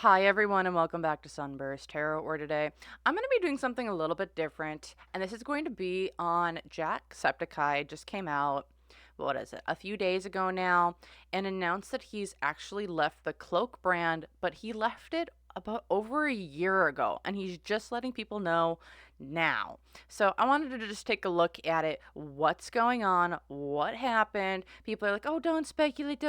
Hi everyone and welcome back to SunBurst Tarot, where today I'm going to be doing something a little bit different, and this is going to be on Jacksepticeye. Just came out, what is it, a few days ago now, and announced that he's actually left the Cloak brand, but he left it about over a year ago, and he's just letting people know now. So I wanted to just take a look at it, what's going on, what happened. People are like, oh, don't speculate,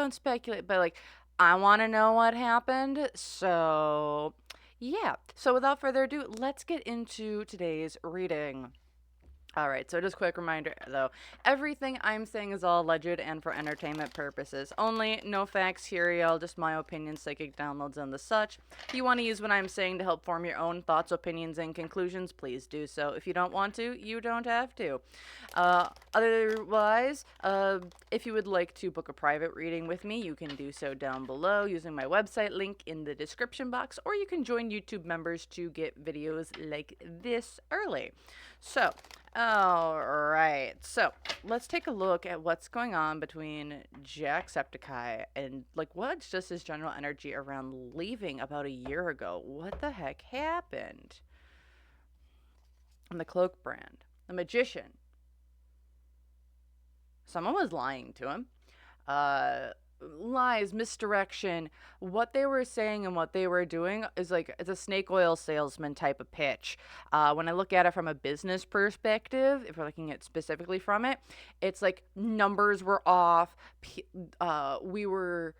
but like, I want to know what happened. So, yeah. So, without further ado, let's get into today's reading. All right, so just quick reminder though, everything I'm saying is all alleged and for entertainment purposes only. No facts here, y'all, just my opinions, psychic downloads, and the such. If you want to use what I'm saying to help form your own thoughts, opinions, and conclusions, please do so. If you don't want to, you don't have to. Otherwise, if you would like to book a private reading with me, you can do so down below using my website link in the description box, or you can join YouTube members to get videos like this early. So, alright, so let's take a look at what's going on between Jacksepticeye and, like, what's just his general energy around leaving about a year ago. What the heck happened? And the Cloak brand. The Magician. Someone was lying to him. Lies, misdirection. What they were saying and what they were doing is like it's a snake oil salesman type of pitch. When I look at it from a business perspective, if we're looking at specifically from it, it's like numbers were off. We were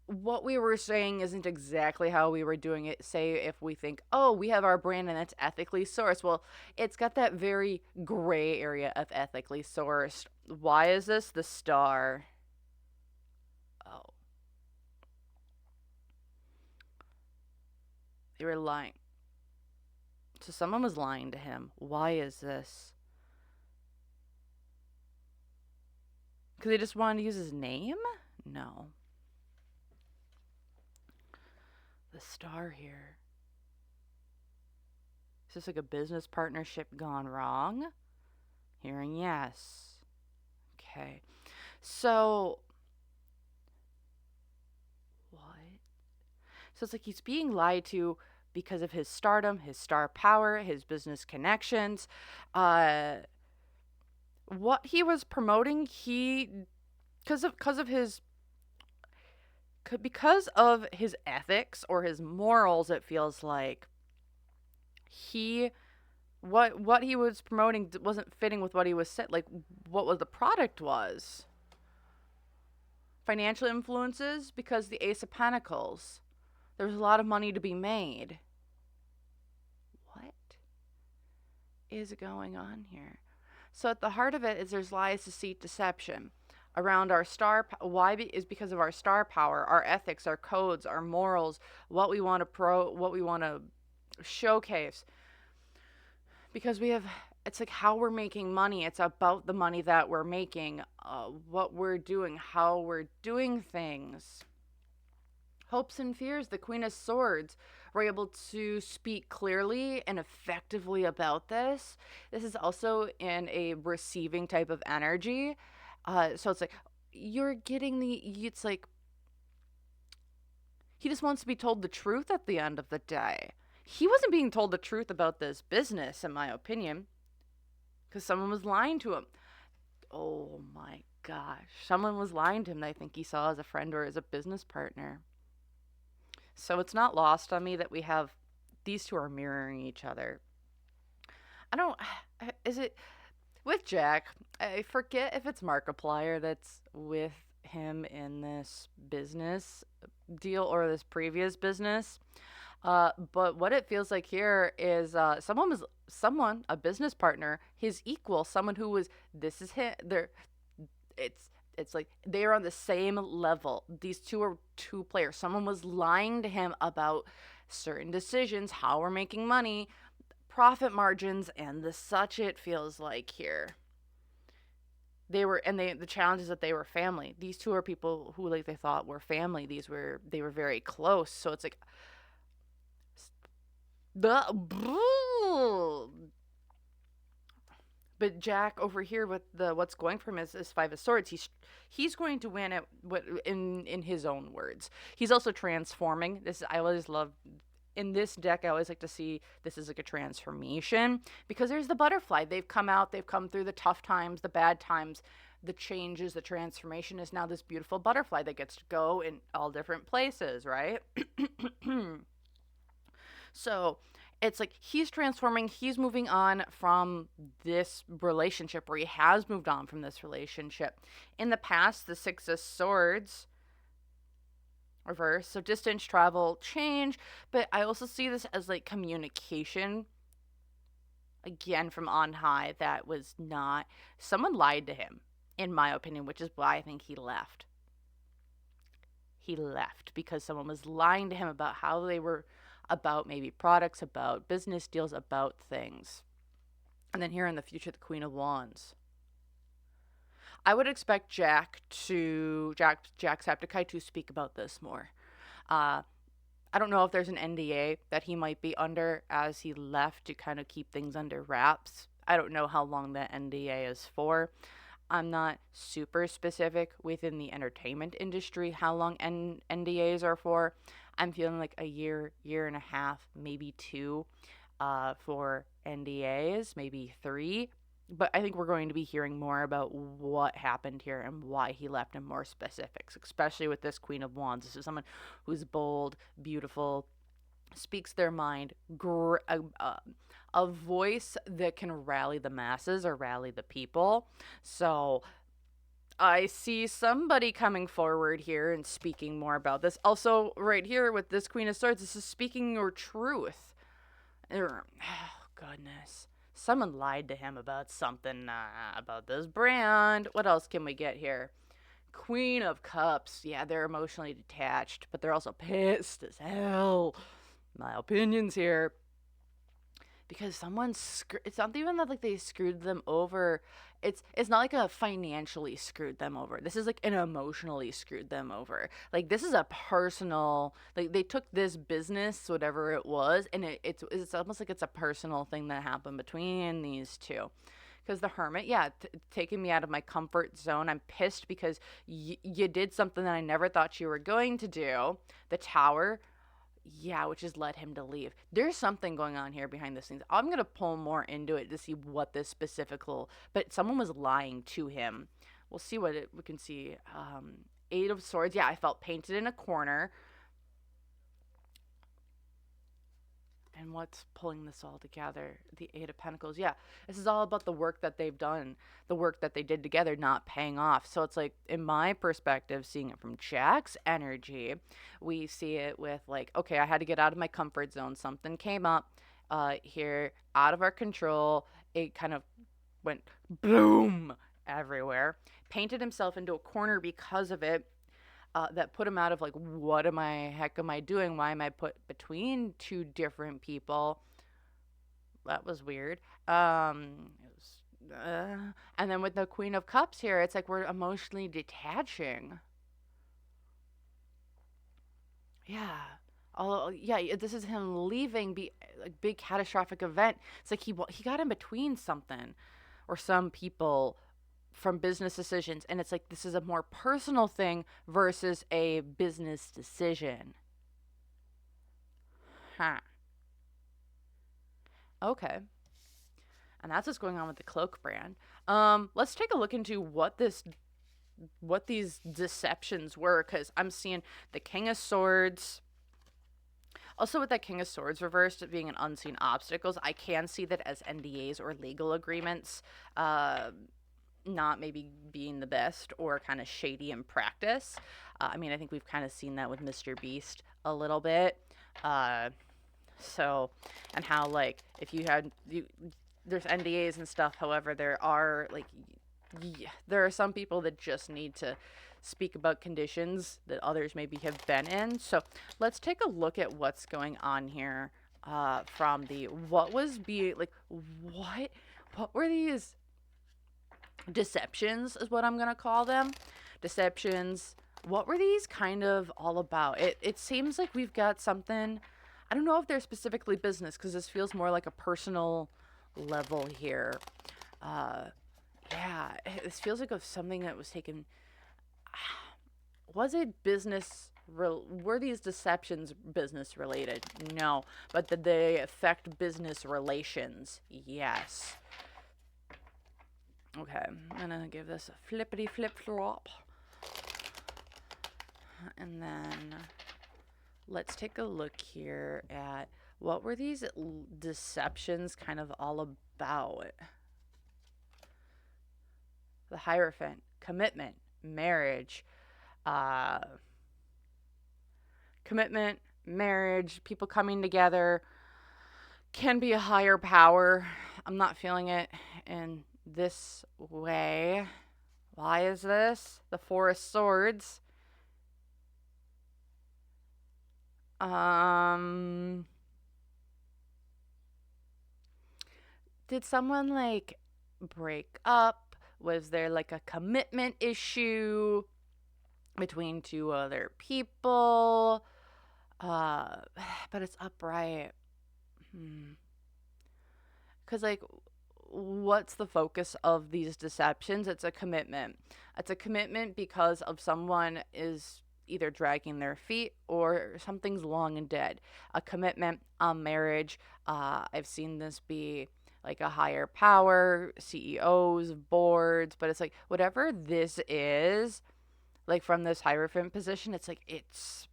what we were saying isn't exactly how we were doing it. Say if we think, oh, we have our brand and it's ethically sourced. Well, it's got that very gray area of ethically sourced. Why is this the star? Oh, they were lying. So someone was lying to him. Why is this? Because they just wanted to use his name? No. The star here. Is this like a business partnership gone wrong? Hearing yes. Okay. So, what? So it's like he's being lied to because of his stardom, his star power, his business connections. What he was promoting, because of his ethics or his morals, it feels like he what he was promoting wasn't fitting with what he was said, like what was the product was. Financial influences, because the Ace of Pentacles, there's a lot of money to be made. What is going on here? So at the heart of it is there's lies, deceit, deception around our star. Why is because of our star power, our ethics, our codes, our morals, what we want to showcase. Because we have, it's like how we're making money. It's about the money that we're making, what we're doing, how we're doing things. Hopes and fears, the Queen of Swords, were able to speak clearly and effectively about this. This is also in a receiving type of energy. So it's like you're getting it's like he just wants to be told the truth at the end of the day. He wasn't being told the truth about this business, in my opinion, because someone was lying to him. Oh my gosh. Someone was lying to him that I think he saw as a friend or as a business partner. So it's not lost on me that we have these two are mirroring each other. I don't. Is it with Jack? I forget if it's Markiplier that's with him in this business deal or this previous business. But what it feels like here is someone, a business partner, his equal, someone who was, this is him. It's it's like they are on the same level. These two are two players. Someone was lying to him about certain decisions, how we're making money, profit margins, and the such. It feels like here the challenges that they were family. These two are people who like they thought were family. They were very close. So it's like the but Jack over here with the what's going for him is Five of Swords. He's going to win it. What in his own words. He's also transforming. This I always love. In this deck, I always like to see this is like a transformation because there's the butterfly. They've come out. They've come through the tough times, the bad times, the changes. The transformation is now this beautiful butterfly that gets to go in all different places, right? So it's like he's transforming, he's moving on from this relationship, or he has moved on from this relationship. In the past, the Six of Swords reverse, so distance, travel, change, but I also see this as like communication again from on high that was not, someone lied to him, in my opinion, which is why I think he left. He left because someone was lying to him about how they were, about maybe products, about business deals, about things. And then here in the future, the Queen of Wands. I would expect Jacksepticeye to speak about this more. I don't know if there's an NDA that he might be under as he left to kind of keep things under wraps. I don't know how long that NDA is for. I'm not super specific within the entertainment industry how long NDAs are for. I'm feeling like a year, year and a half, maybe 2 for NDAs, maybe 3. But I think we're going to be hearing more about what happened here and why he left in more specifics, especially with this Queen of Wands. This is someone who's bold, beautiful, speaks their mind, a voice that can rally the masses or rally the people. So I see somebody coming forward here and speaking more about this. Also, right here with this Queen of Swords, this is speaking your truth. Oh, goodness. Someone lied to him about something, about this brand. What else can we get here? Queen of Cups. Yeah, they're emotionally detached, but they're also pissed as hell. My opinions here. Because someone's it's not even that like they screwed them over. It's not like a financially screwed them over. This is like an emotionally screwed them over. Like this is a personal, like they took this business, whatever it was, and it's almost like it's a personal thing that happened between these two. Because the Hermit, yeah, taking me out of my comfort zone. I'm pissed because you did something that I never thought you were going to do. The Tower, yeah, which has led him to leave. There's something going on here behind the scenes. I'm going to pull more into it to see what this but someone was lying to him. We'll see what we can see. 8 of Swords. Yeah, I felt painted in a corner. And what's pulling this all together? The 8 of Pentacles. Yeah, this is all about the work that they've done, the work that they did together not paying off. So it's like, in my perspective, seeing it from Jack's energy, we see it with like, okay, I had to get out of my comfort zone. Something came up here, out of our control. It kind of went boom everywhere. Painted himself into a corner because of it. That put him out of like, what am I doing? Why am I put between 2 different people? That was weird. And then with the Queen of Cups here, it's like we're emotionally detaching. Yeah. Yeah, this is him leaving, like big catastrophic event. It's like he got in between something or some people from business decisions, and it's like this is a more personal thing versus a business decision. Huh. Okay. And that's what's going on with the Cloak brand. Let's take a look into what these deceptions were, because I'm seeing the King of Swords. Also, with that King of Swords reversed being an unseen obstacles, I can see that as NDAs or legal agreements. Not maybe being the best or kind of shady in practice. I mean, I think we've kind of seen that with Mr. Beast a little bit. So, and how like if there's NDAs and stuff. However, there are there are some people that just need to speak about conditions that others maybe have been in. So let's take a look at what's going on here. From the what were these deceptions is what I'm going to call them. Deceptions. What were these kind of all about? It seems like we've got something. I don't know if they're specifically business because this feels more like a personal level here. Yeah, this feels like of something that was taken. Was it business? Were these deceptions business related? No, but did they affect business relations? Yes. Okay, I'm gonna give this a flippity flip flop, and then let's take a look here at what were these deceptions kind of all about. The Hierophant, commitment, marriage, uh, commitment, marriage, people coming together, can be a higher power. I'm not feeling it in this way. Why is this? The Four of Swords. Did someone like break up? Was there like a commitment issue between two other people? But it's upright. Because, like, what's the focus of these deceptions? It's a commitment. It's a commitment because of someone is either dragging their feet or something's long and dead. A commitment, a marriage. I've seen this be like a higher power, CEOs, boards, but it's like whatever this is, like from this Hierophant position, it's like it's.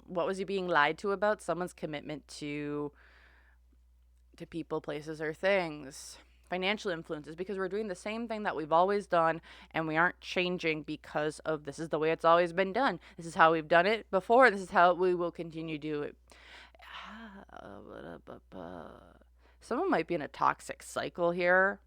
What was he being lied to about? Someone's commitment to people, places, or things. Financial influences, because we're doing the same thing that we've always done and we aren't changing because of this is the way it's always been done. This is how we've done it before. This is how we will continue to do it. Someone might be in a toxic cycle here.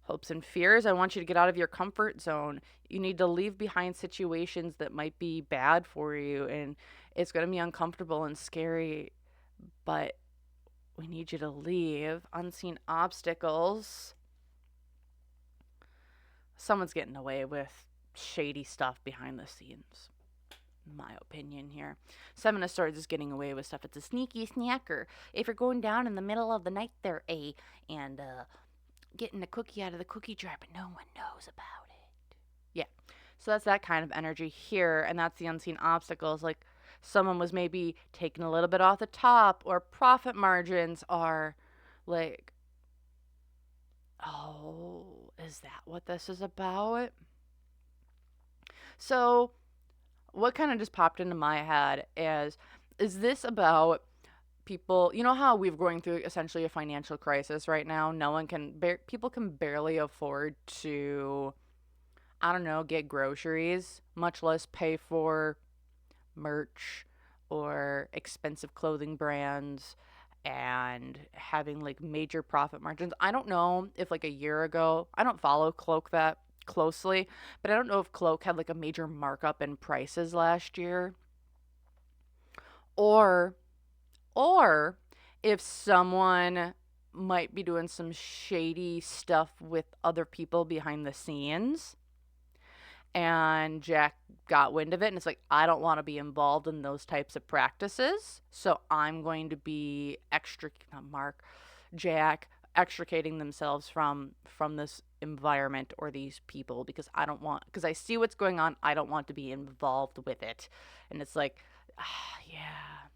Hopes and fears. I want you to get out of your comfort zone. You need to leave behind situations that might be bad for you, and it's going to be uncomfortable and scary, but we need you to leave. Unseen obstacles. Someone's getting away with shady stuff behind the scenes, in my opinion here. Seven of Swords is getting away with stuff. It's a sneaky snacker. If you're going down in the middle of the night there, and getting a cookie out of the cookie jar, but no one knows about it. Yeah. So that's that kind of energy here, and that's the unseen obstacles. Like, someone was maybe taking a little bit off the top, or profit margins are like, oh, is that what this is about? So what kind of just popped into my head is this about people, you know how we're going through essentially a financial crisis right now? People can barely afford to, I don't know, get groceries, much less pay for merch or expensive clothing brands, and having like major profit margins. I don't know if like a year ago, I don't follow Cloak that closely, but I don't know if Cloak had like a major markup in prices last year, or or if someone might be doing some shady stuff with other people behind the scenes, and Jack got wind of it and it's like, I don't want to be involved in those types of practices, so I'm going to be Jack extricating themselves from this environment or these people, because because I see what's going on, I don't want to be involved with it. And it's like, yeah,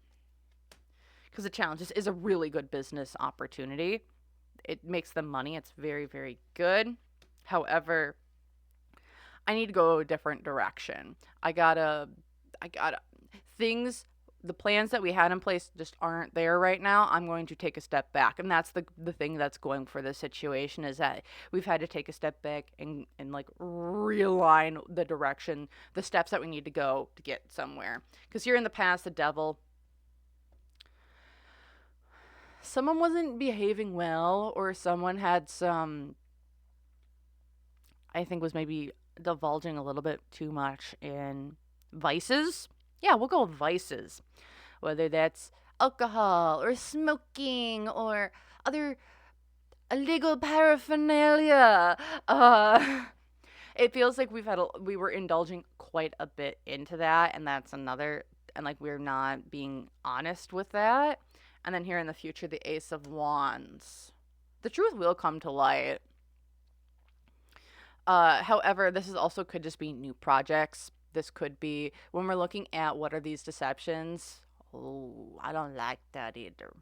because the challenge is a really good business opportunity. It makes them money. It's very, very good. However, I need to go a different direction. I gotta things, the plans that we had in place just aren't there right now. I'm going to take a step back. And that's the thing that's going for this situation, is that we've had to take a step back and like realign the direction, the steps that we need to go to get somewhere. Because here in the past, the devil, someone wasn't behaving well, or someone had some, I think was maybe divulging a little bit too much in vices. Yeah, we'll go with vices. Whether that's alcohol or smoking or other illegal paraphernalia. It feels like we were indulging quite a bit into that, and that's another, and like we're not being honest with that. And then here in the future, the Ace of Wands. The truth will come to light. However, this is also could just be new projects. This could be when we're looking at what are these deceptions. Oh, I don't like that either.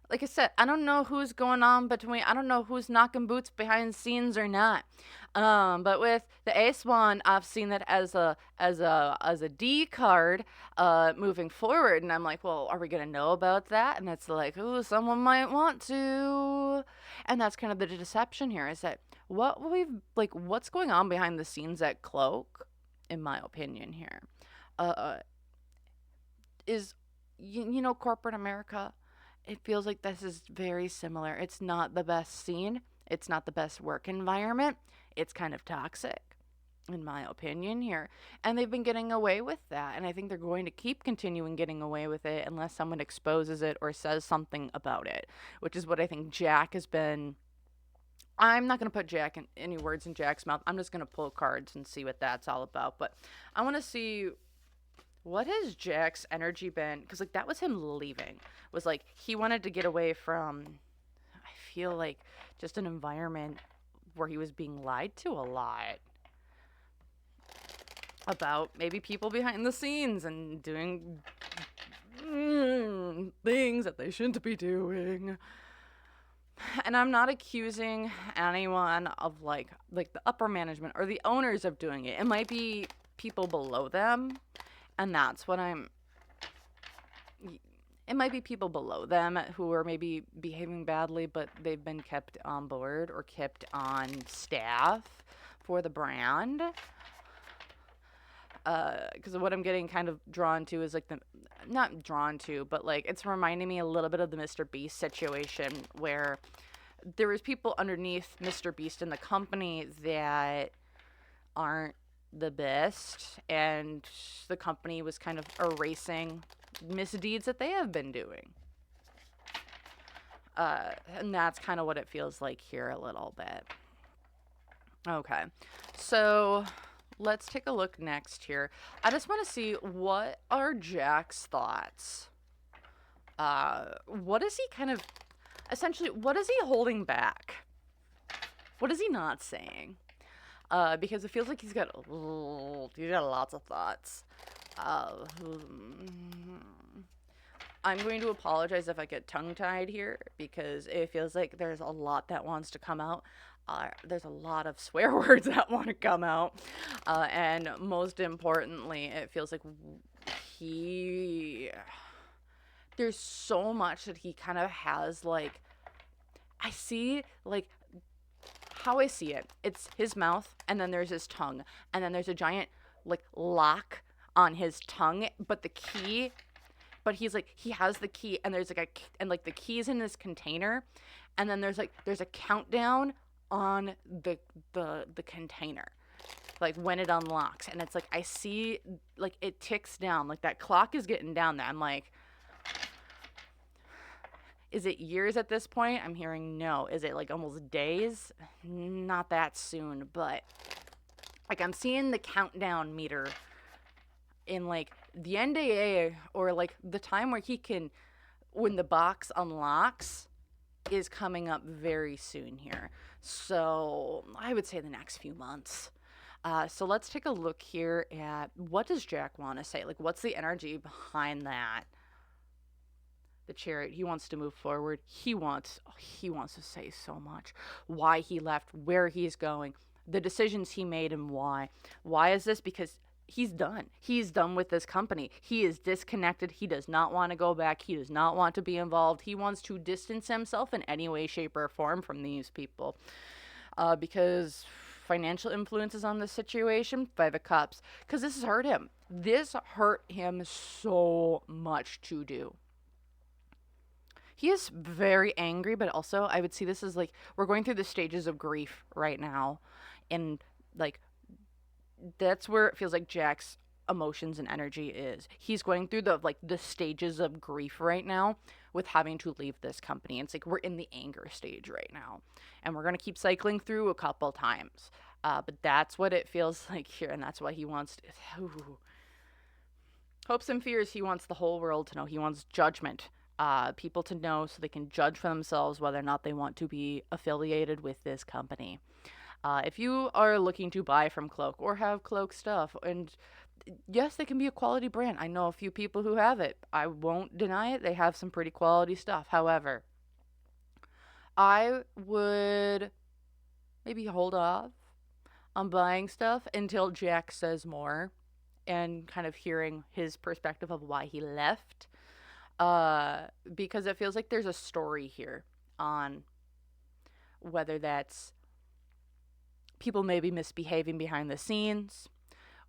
Like I said, I don't know who's going on between. I don't know who's knocking boots behind the scenes or not. But with the Ace Wand, I've seen that as a D card, moving forward, and I'm like, well, are we gonna know about that? And it's like, oh, someone might want to, and that's kind of the deception here. Is that what's going on behind the scenes at Cloak, in my opinion here, uh, is corporate America. It feels like this is very similar. It's not the best scene. It's not the best work environment. It's kind of toxic, in my opinion, here. And they've been getting away with that. And I think they're going to keep continuing getting away with it unless someone exposes it or says something about it, which is what I think Jack has been. I'm not going to put any words in Jack's mouth. I'm just going to pull cards and see what that's all about. But I want to see what has Jack's energy been? Because, like, that was him leaving. Was like, he wanted to get away from, I feel like, just an environment where he was being lied to a lot. About maybe people behind the scenes and doing things that they shouldn't be doing. And I'm not accusing anyone of, like the upper management or the owners of doing it. It might be people below them. And that's what it might be people below them who are maybe behaving badly, but they've been kept on board or kept on staff for the brand. Because what I'm getting kind of drawn to is like not drawn to, but like it's reminding me a little bit of the Mr. Beast situation where there was people underneath Mr. Beast in the company that aren't the best, and the company was kind of erasing misdeeds that they have been doing. And that's kind of what it feels like here a little bit. Okay, so let's take a look next here. I just want to see what are Jack's thoughts. What is he essentially, what is he holding back? What is he not saying? Because it feels like he's got lots of thoughts. I'm going to apologize if I get tongue-tied here, because it feels like there's a lot that wants to come out. There's a lot of swear words that want to come out. And most importantly, it feels like there's so much that he kind of has, like, I see, like, how I see it, it's his mouth, and then there's his tongue, and then there's a giant, like, lock on his tongue, but he's like, he has the key, and there's like the key's in this container, and then there's a countdown on the container, like when it unlocks, and it's like, I see, like, it ticks down, like that clock is getting down there. I'm like, is it years at this point? I'm hearing no. Is it like almost days? Not that soon, but like I'm seeing the countdown meter in like the NDA, or like the time where when the box unlocks is coming up very soon here. So I would say the next few months. So let's take a look here at what does Jack want to say? Like, what's the energy behind that? The Chariot, he wants to move forward. He wants to say so much. Why he left, where he's going, the decisions he made, and why. Why is this? Because he's done. He's done with this company. He is disconnected. He does not want to go back. He does not want to be involved. He wants to distance himself in any way, shape, or form from these people. Because financial influence is on this situation. 5 of Cups. Because this has hurt him. This hurt him so much to do. He is very angry, but also I would see this as like we're going through the stages of grief right now. And like that's where it feels like Jack's emotions and energy is. He's going through the stages of grief right now with having to leave this company. It's like we're in the anger stage right now. And we're going to keep cycling through a couple times. But that's what it feels like here, and that's why he wants to. Hopes and fears, he wants the whole world to know. He wants judgment people to know so they can judge for themselves whether or not they want to be affiliated with this company. If you are looking to buy from Cloak or have Cloak stuff, and yes, they can be a quality brand. I know a few people who have it. I won't deny it. They have some pretty quality stuff. However, I would maybe hold off on buying stuff until Jack says more and kind of hearing his perspective of why he left. Because it feels like there's a story here on whether that's people maybe misbehaving behind the scenes,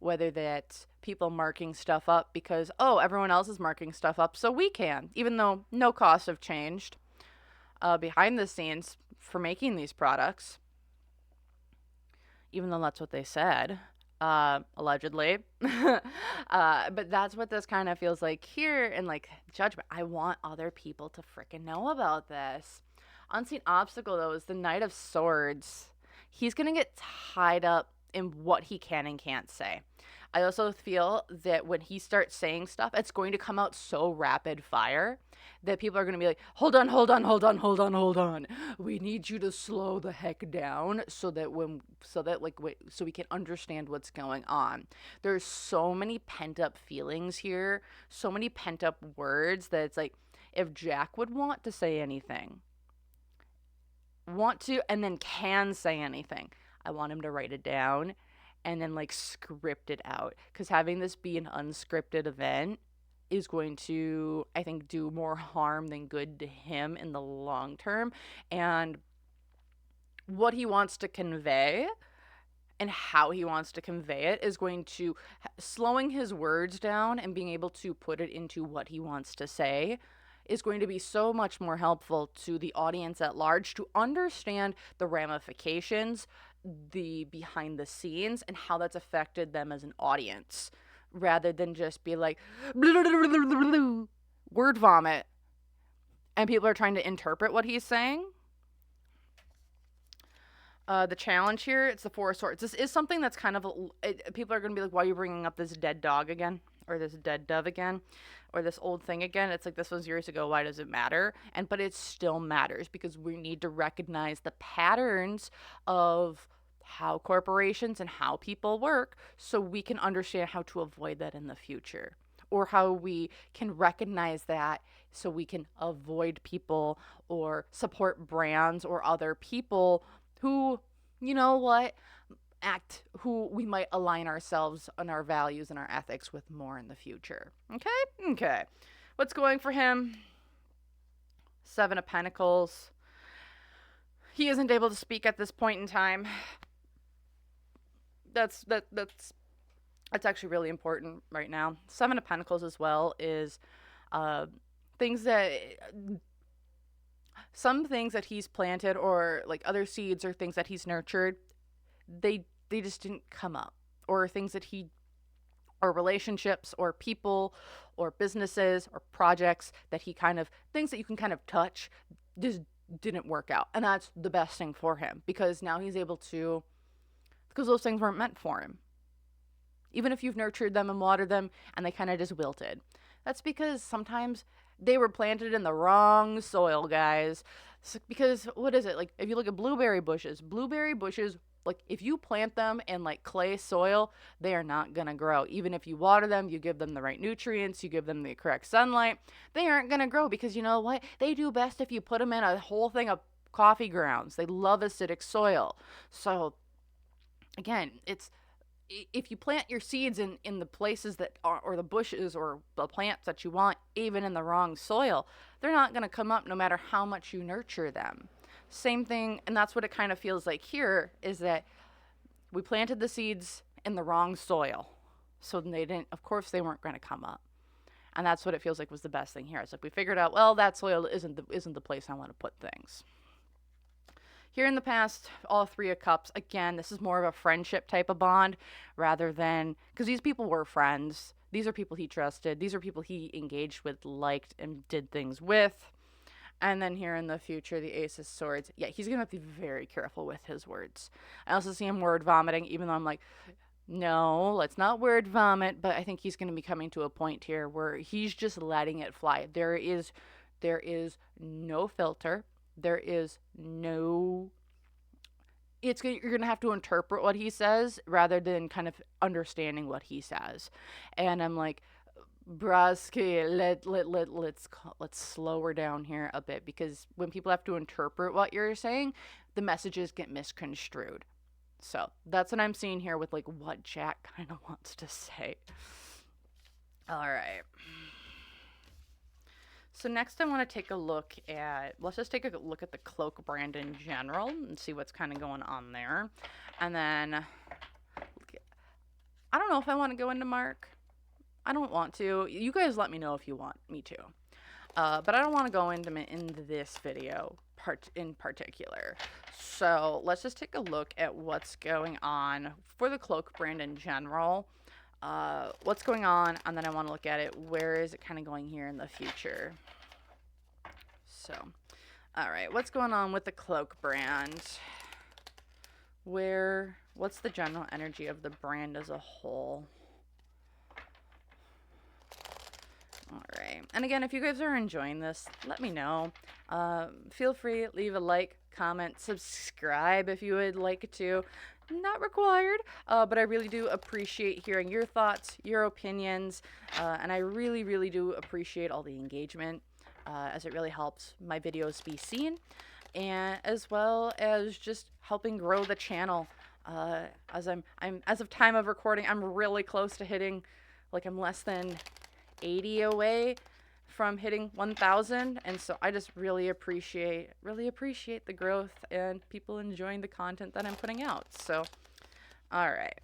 whether that's people marking stuff up because, oh, everyone else is marking stuff up, so we can, even though no costs have changed behind the scenes for making these products, even though that's what they said, allegedly. But that's what this kind of feels like here in like Judgment. I want other people to freaking know about this. Unseen obstacle, though, is the Knight of Swords. He's going to get tied up in what he can and can't say. I also feel that when he starts saying stuff, it's going to come out so rapid fire that people are going to be like, hold on, hold on, hold on, hold on, hold on. We need you to slow the heck down so that so we can understand what's going on. There's so many pent up feelings here, so many pent up words that it's like, if Jack would want to say anything, and then can say anything, I want him to write it down and then like script it out, because having this be an unscripted event is going to, I think, do more harm than good to him in the long term. And what he wants to convey and how he wants to convey it is going to slowing his words down and being able to put it into what he wants to say is going to be so much more helpful to the audience at large to understand the ramifications, the behind the scenes, and how that's affected them as an audience, rather than just be like word vomit and people are trying to interpret what he's saying. The challenge here, it's the Four of Swords. This is something that's kind of people are going to be like, why are you bringing up this dead dog again, or this dead dove again, or this old thing again? It's like, this was years ago, why does it matter? But it still matters because we need to recognize the patterns of how corporations and how people work so we can understand how to avoid that in the future, or how we can recognize that so we can avoid people or support brands or other people who, you know what, who we might align ourselves and our values and our ethics with more in the future. Okay. What's going for him? Seven of Pentacles. He isn't able to speak at this point in time. That's actually really important right now. Seven of Pentacles as well is some things that he's planted, or like other seeds or things that he's nurtured, they just didn't come up, or things that or relationships or people or businesses or projects that things that you can kind of touch just didn't work out. And that's the best thing for him, because now he's able to, because those things weren't meant for him. Even if you've nurtured them and watered them and they kind of just wilted, that's because sometimes they were planted in the wrong soil, guys. Because what is it? Like, if you look at blueberry bushes, like if you plant them in like clay soil, they are not going to grow. Even if you water them, you give them the right nutrients, you give them the correct sunlight, they aren't going to grow, because you know what? They do best if you put them in a whole thing of coffee grounds. They love acidic soil. So again, if you plant your seeds in the places that are, or the bushes or the plants that you want, even in the wrong soil, they're not going to come up no matter how much you nurture them. Same thing, and that's what it kind of feels like here, is that we planted the seeds in the wrong soil. So they weren't going to come up. And that's what it feels like was the best thing here. It's like we figured out, well, that soil isn't the place I want to put things. Here in the past, all Three of Cups, again, this is more of a friendship type of bond rather than, because these people were friends. These are people he trusted. These are people he engaged with, liked, and did things with. And then here in the future, the Ace of Swords. Yeah, he's going to have to be very careful with his words. I also see him word vomiting, even though I'm like, no, let's not word vomit. But I think he's going to be coming to a point here where he's just letting it fly. There is There is no filter. There is no you're going to have to interpret what he says rather than kind of understanding what he says. And I'm like, Brasky, let's slow her down here a bit, because when people have to interpret what you're saying, the messages get misconstrued. So that's what I'm seeing here with like what Jack kind of wants to say. All right. So next I want to take a look at, let's just take a look at the Cloak brand in general and see what's kind of going on there. And then, I don't know if I want to go into Mark. I don't want to. You guys let me know if you want me to. But I don't want to go into this video in particular. So let's just take a look at what's going on for the Cloak brand in general. What's going on, and then I want to look at it. Where is it kind of going here in the future? So, all right, what's going on with the Cloak brand? What's the general energy of the brand as a whole? All right, and again, if you guys are enjoying this, let me know. Feel free, leave a like, comment, subscribe if you would like to. Not required, but I really do appreciate hearing your thoughts, your opinions, and I really, really do appreciate all the engagement, as it really helps my videos be seen, and as well as just helping grow the channel. As I'm as of time of recording, I'm really close to hitting, like I'm less than 80 away from hitting 1,000, and so I just really appreciate the growth and people enjoying the content that I'm putting out. So, all right,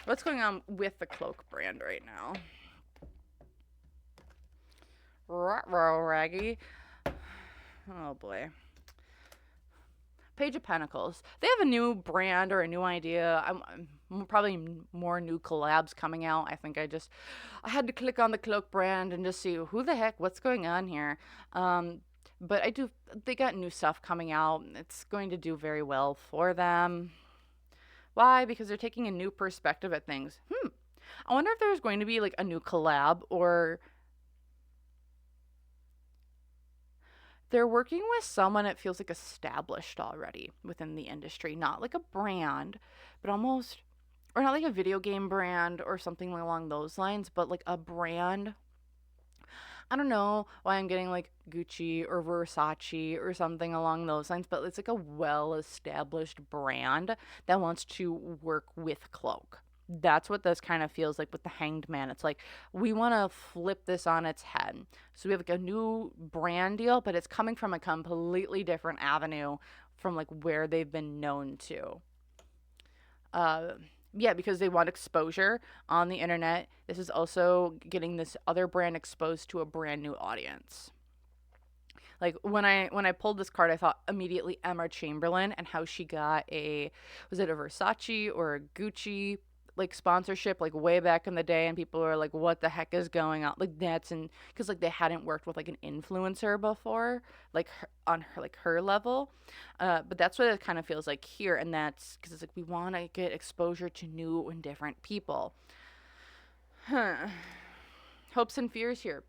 what's going on with the Cloak brand right now? Ruh-roh, Raggy. Oh boy. Page of Pentacles. They have a new brand or a new idea. I'm probably more new collabs coming out. I think I had to click on the Cloak brand and just see who the heck, what's going on here. But they got new stuff coming out. It's going to do very well for them. Why? Because they're taking a new perspective at things. I wonder if there's going to be like a new collab, or they're working with someone that feels like established already within the industry. Not like a brand, but almost, or not like a video game brand or something along those lines, but like a brand. I don't know why I'm getting like Gucci or Versace or something along those lines, but it's like a well-established brand that wants to work with Cloak. That's what this kind of feels like with the Hanged Man. It's like, we want to flip this on its head. So we have like a new brand deal, but it's coming from a completely different avenue from like where they've been known to. Yeah, because they want exposure on the internet. This is also getting this other brand exposed to a brand new audience. Like when I pulled this card, I thought immediately Emma Chamberlain and how she got was it a Versace or a Gucci like sponsorship like way back in the day, and people were like, what the heck is going on? Like that's because like they hadn't worked with like an influencer before, like on her level, but that's what it kind of feels like here. And that's because it's like we want to get exposure to new and different people. Hopes and fears here.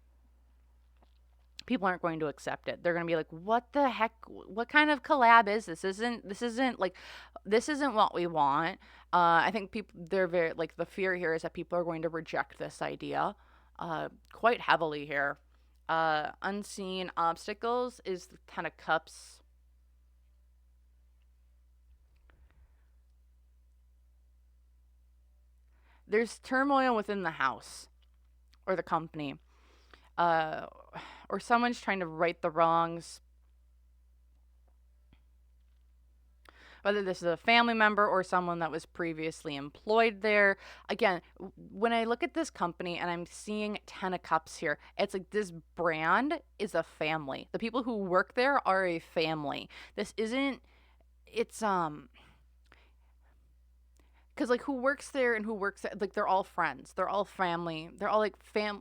People aren't going to accept it. They're going to be like, what the heck? What kind of collab is this? This isn't what we want. I think they're very, like, the fear here is that people are going to reject this idea quite heavily here. Unseen obstacles is the Ten of Cups. There's turmoil within the house or the company. Or someone's trying to right the wrongs. Whether this is a family member or someone that was previously employed there. Again, when I look at this company and I'm seeing Ten of Cups here, it's like this brand is a family. The people who work there are a family. This isn't, it's, because like who works there and who works there, like they're all friends, they're all family, they're all like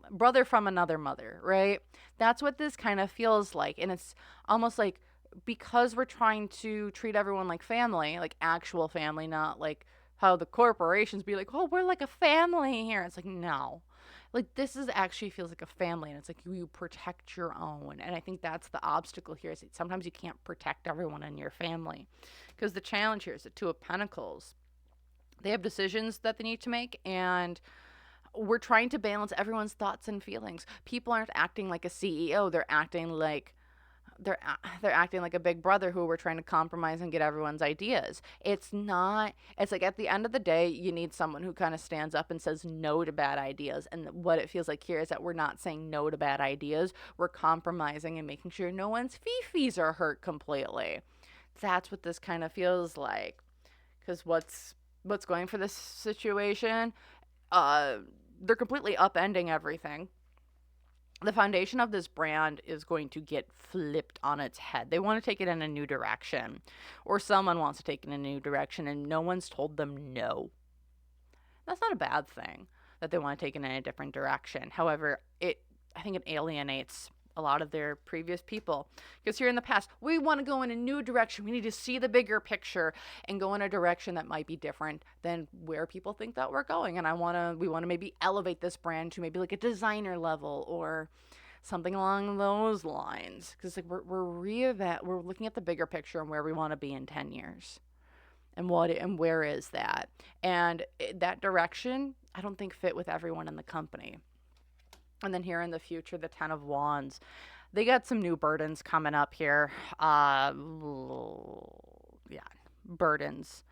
brother from another mother, right? That's what this kind of feels like. And it's almost like, because we're trying to treat everyone like family, like actual family, not like how the corporations be like, oh, we're like a family here. It's like, no, Like, this is actually feels like a family, and it's like you protect your own. And I think that's the obstacle here is that sometimes you can't protect everyone in your family. Because the challenge here is the Two of Pentacles. They have decisions that they need to make, and we're trying to balance everyone's thoughts and feelings. People aren't acting like a CEO. They're acting like a big brother who we're trying to compromise and get everyone's ideas. It's not, it's like at the end of the day, you need someone who kind of stands up and says no to bad ideas. And what it feels like here is that we're not saying no to bad ideas. We're compromising and making sure no one's fifis are hurt completely. That's what this kind of feels like. Because what's going for this situation? They're completely upending everything. The foundation of this brand is going to get flipped on its head. They want to take it in a new direction, or someone wants to take it in a new direction, and no one's told them no. That's not a bad thing that they want to take it in a different direction. However, I think it alienates a lot of their previous people, because here in the past, we want to go in a new direction. We need to see the bigger picture and go in a direction that might be different than where people think that we're going. And we want to maybe elevate this brand to maybe like a designer level or something along those lines, because like we're looking at the bigger picture and where we want to be in 10 years. And where is that? And that direction, I don't think fit with everyone in the company. And then here in the future, the 10 of Wands. They got some new burdens coming up here. Burdens.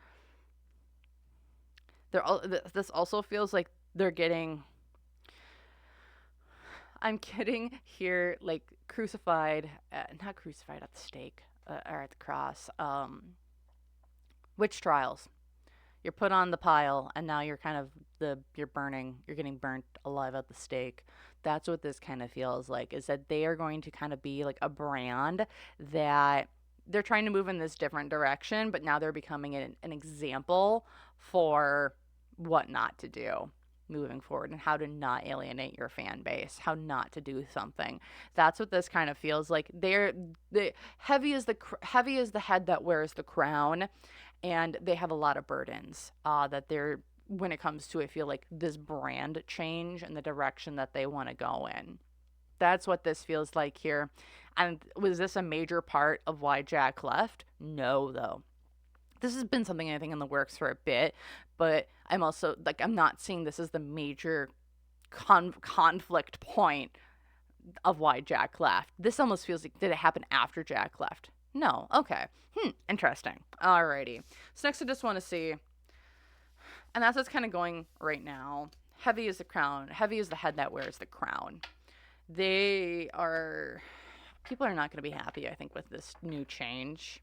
This also feels like they're getting... I'm getting here, like, crucified... not crucified, at the stake. Or at the cross. Witch trials. You're put on the pile, and now you're kind of you're getting burnt alive at the stake. That's what this kind of feels like, is that they are going to kind of be like a brand that they're trying to move in this different direction, but now they're becoming an example for what not to do moving forward and how to not alienate your fan base, how not to do something. That's what this kind of feels like. Heavy is the head that wears the crown, and they have a lot of burdens that they're, when it comes to, I feel like, this brand change and the direction that they want to go in. That's what this feels like here. And was this a major part of why Jack left? No, though. This has been something I think in the works for a bit, but I'm also, like, I'm not seeing this as the major conflict point of why Jack left. This almost feels like, did it happen after Jack left? No. Okay. Interesting. Alrighty. So next I just want to see, and that's what's kind of going right now. Heavy is the crown. Heavy is the head that wears the crown. People are not going to be happy, I think, with this new change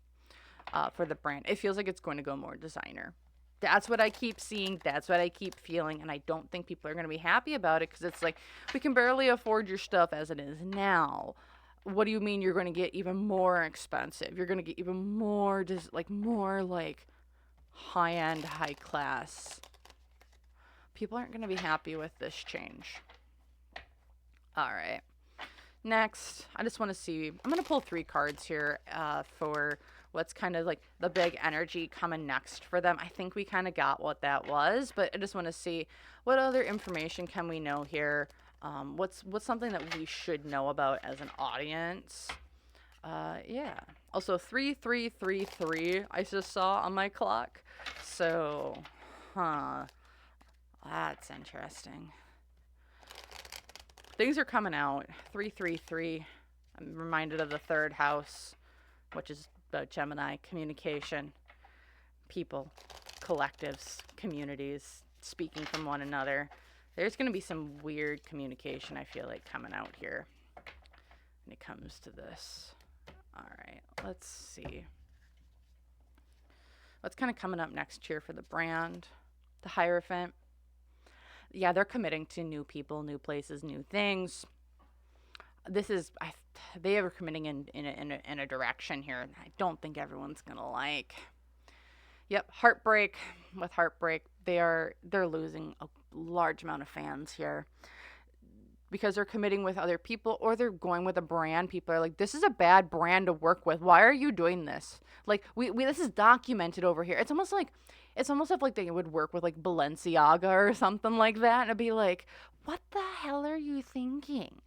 for the brand. It feels like it's going to go more designer. That's what I keep seeing. That's what I keep feeling. And I don't think people are going to be happy about it, because it's like, we can barely afford your stuff as it is now. What do you mean you're going to get even more expensive? You're going to get even more, more like high-end, high-class. People aren't going to be happy with this change. All right. Next, I just want to see, I'm going to pull 3 cards here for what's kind of like the big energy coming next for them. I think we kind of got what that was, but I just want to see what other information can we know here. What's something that we should know about as an audience? Yeah. Also, 3333 I just saw on my clock. So, that's interesting. Things are coming out. 333. I'm reminded of the 3rd house, which is about Gemini, communication, people, collectives, communities, speaking from one another. There's going to be some weird communication, I feel like, coming out here when it comes to this. All right, let's see. What's kind of coming up next here for the brand? The Hierophant. Yeah, they're committing to new people, new places, new things. They are committing in a direction here I don't think everyone's going to like. Yep, heartbreak. With heartbreak, they're losing a large amount of fans here because they're committing with other people, or they're going with a brand. People are like, this is a bad brand to work with. Why are you doing this? Like, we this is documented over here. It's almost like they would work with like Balenciaga or something like that, and it'd be like, What the hell are you thinking?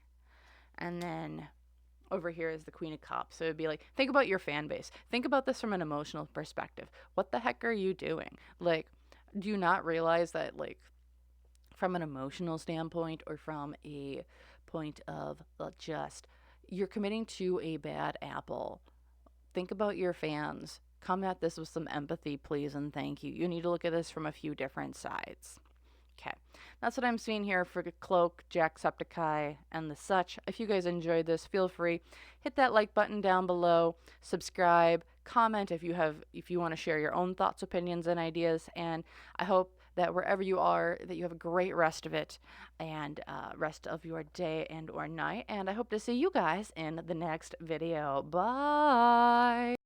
And then over here is the Queen of Cups. So it'd be like, think about your fan base. Think about this from an emotional perspective. What the heck are you doing? Like, do you not realize that, like, from an emotional standpoint or from a point of just, you're committing to a bad apple? Think about your fans. Come at this with some empathy, please, and thank you. You need to look at this from a few different sides. Okay, that's what I'm seeing here for Cloak, Jacksepticeye, and the such. If you guys enjoyed this, feel free, hit that like button down below, subscribe, comment if you want to share your own thoughts, opinions, and ideas. And I hope that wherever you are, that you have a great rest of it and rest of your day and or night. And I hope to see you guys in the next video. Bye.